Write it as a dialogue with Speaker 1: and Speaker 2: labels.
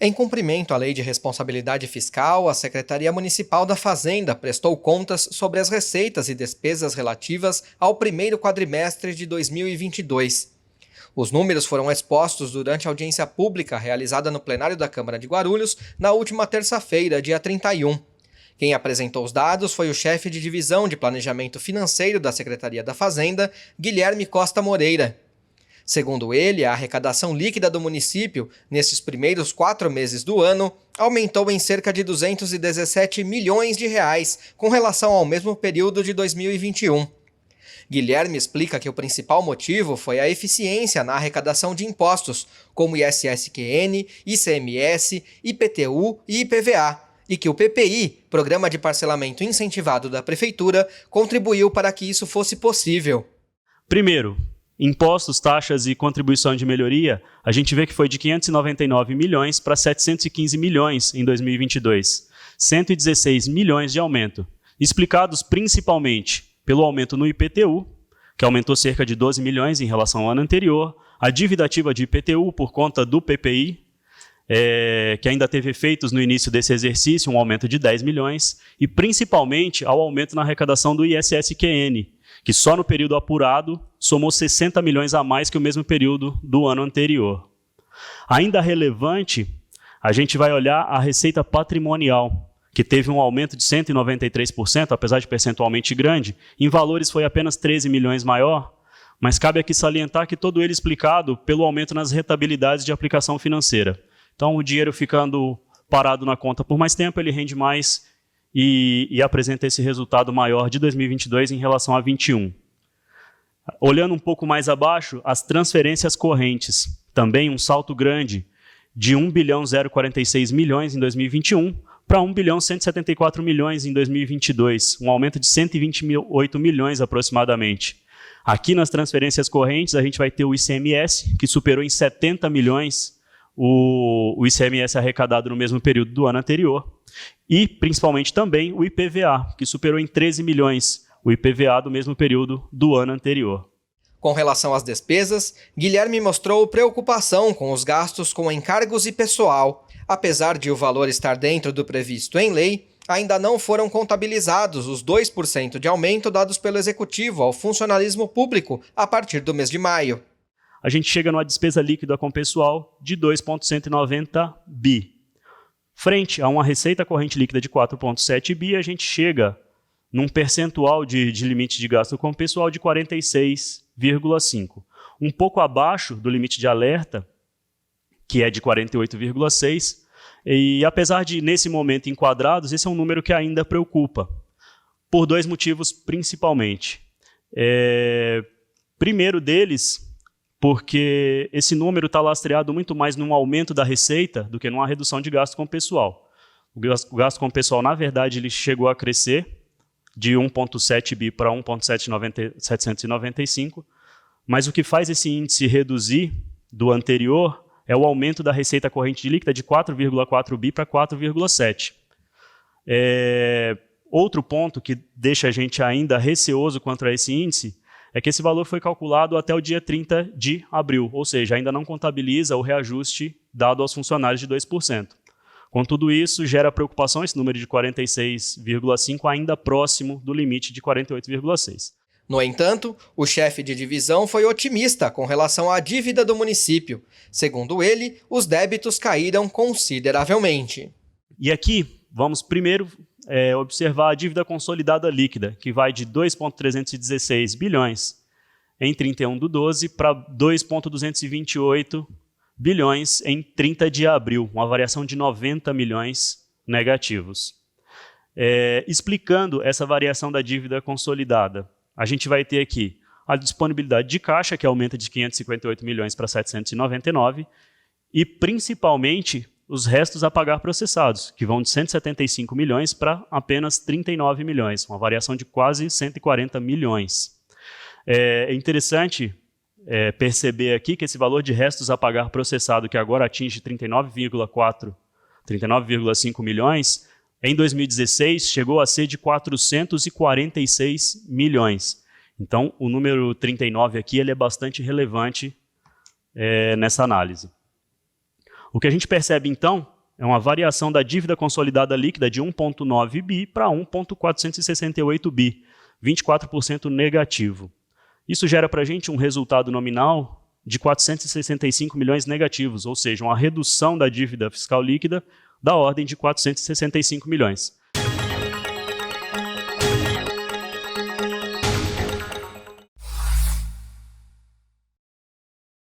Speaker 1: Em cumprimento à Lei de Responsabilidade Fiscal, a Secretaria Municipal da Fazenda prestou contas sobre as receitas e despesas relativas ao primeiro quadrimestre de 2022. Os números foram expostos durante a audiência pública realizada no plenário da Câmara de Guarulhos na última terça-feira, dia 31. Quem apresentou os dados foi o chefe de divisão de Planejamento Financeiro da Secretaria da Fazenda, Guilherme Costa Moreira. Segundo ele, a arrecadação líquida do município, nesses primeiros 4 meses do ano, aumentou em cerca de 217 milhões de reais, com relação ao mesmo período de 2021. Guilherme explica que o principal motivo foi a eficiência na arrecadação de impostos, como ISS-QN, ICMS, IPTU e IPVA, e que o PPI, Programa de Parcelamento Incentivado da Prefeitura, contribuiu para que isso fosse possível.
Speaker 2: Primeiro, impostos, taxas e contribuição de melhoria, a gente vê que foi de 599 milhões para 715 milhões em 2022, 116 milhões de aumento, explicados principalmente pelo aumento no IPTU, que aumentou cerca de 12 milhões em relação ao ano anterior, a dívida ativa de IPTU por conta do PPI, que ainda teve efeitos no início desse exercício, um aumento de 10 milhões, e principalmente ao aumento na arrecadação do ISS-QN, que só no período apurado somou 60 milhões a mais que o mesmo período do ano anterior. Ainda relevante, a gente vai olhar a receita patrimonial, que teve um aumento de 193%, apesar de percentualmente grande, em valores foi apenas 13 milhões maior, mas cabe aqui salientar que todo ele explicado pelo aumento nas rentabilidades de aplicação financeira. Então, o dinheiro ficando parado na conta por mais tempo, ele rende mais e apresenta esse resultado maior de 2022 em relação a 2021. Olhando um pouco mais abaixo, as transferências correntes, também um salto grande de 1.046 milhões em 2021 para 1.174 milhões em 2022, um aumento de 128 milhões aproximadamente. Aqui nas transferências correntes, a gente vai ter o ICMS, que superou em 70 milhões o ICMS arrecadado no mesmo período do ano anterior, e principalmente também o IPVA, que superou em 13 milhões o IPVA do mesmo período do ano anterior.
Speaker 1: Com relação às despesas, Guilherme mostrou preocupação com os gastos com encargos e pessoal. Apesar de o valor estar dentro do previsto em lei, ainda não foram contabilizados os 2% de aumento dados pelo Executivo ao funcionalismo público a partir do mês de maio.
Speaker 2: A gente chega numa despesa líquida com pessoal de 2,190 bi. Frente a uma receita corrente líquida de 4,7 bi, a gente chega num percentual de limite de gasto com pessoal de 46,5. Um pouco abaixo do limite de alerta, que é de 48,6, e apesar de, nesse momento, enquadrados, esse é um número que ainda preocupa, por 2 motivos principalmente. Primeiro deles, porque esse número está lastreado muito mais num aumento da receita do que numa redução de gasto com o pessoal. O gasto com o pessoal, na verdade, ele chegou a crescer de 1,7 bi para 1,795, mas o que faz esse índice reduzir do anterior é o aumento da receita corrente líquida de 4,4 bi para 4,7. Outro ponto que deixa a gente ainda receoso quanto a esse índice é que esse valor foi calculado até o dia 30 de abril, ou seja, ainda não contabiliza o reajuste dado aos funcionários de 2%. Com tudo isso, gera preocupação esse número de 46,5 ainda próximo do limite de 48,6.
Speaker 1: No entanto, o chefe de divisão foi otimista com relação à dívida do município. Segundo ele, os débitos caíram consideravelmente.
Speaker 2: E aqui, vamos primeiro observar a dívida consolidada líquida, que vai de 2,316 bilhões em 31/12 para 2,228 bilhões em 30 de abril, uma variação de 90 milhões negativos. Explicando essa variação da dívida consolidada, a gente vai ter aqui a disponibilidade de caixa, que aumenta de 558 milhões para 799, e principalmente os restos a pagar processados, que vão de 175 milhões para apenas 39 milhões, uma variação de quase 140 milhões. É interessante perceber aqui que esse valor de restos a pagar processado, que agora atinge 39,5 milhões, em 2016 chegou a ser de 446 milhões. Então, o número 39 aqui ele é bastante relevante nessa análise. O que a gente percebe, então, é uma variação da dívida consolidada líquida de 1,9 bi para 1,468 bi, 24% negativo. Isso gera para a gente um resultado nominal de 465 milhões negativos, ou seja, uma redução da dívida fiscal líquida da ordem de 465 milhões.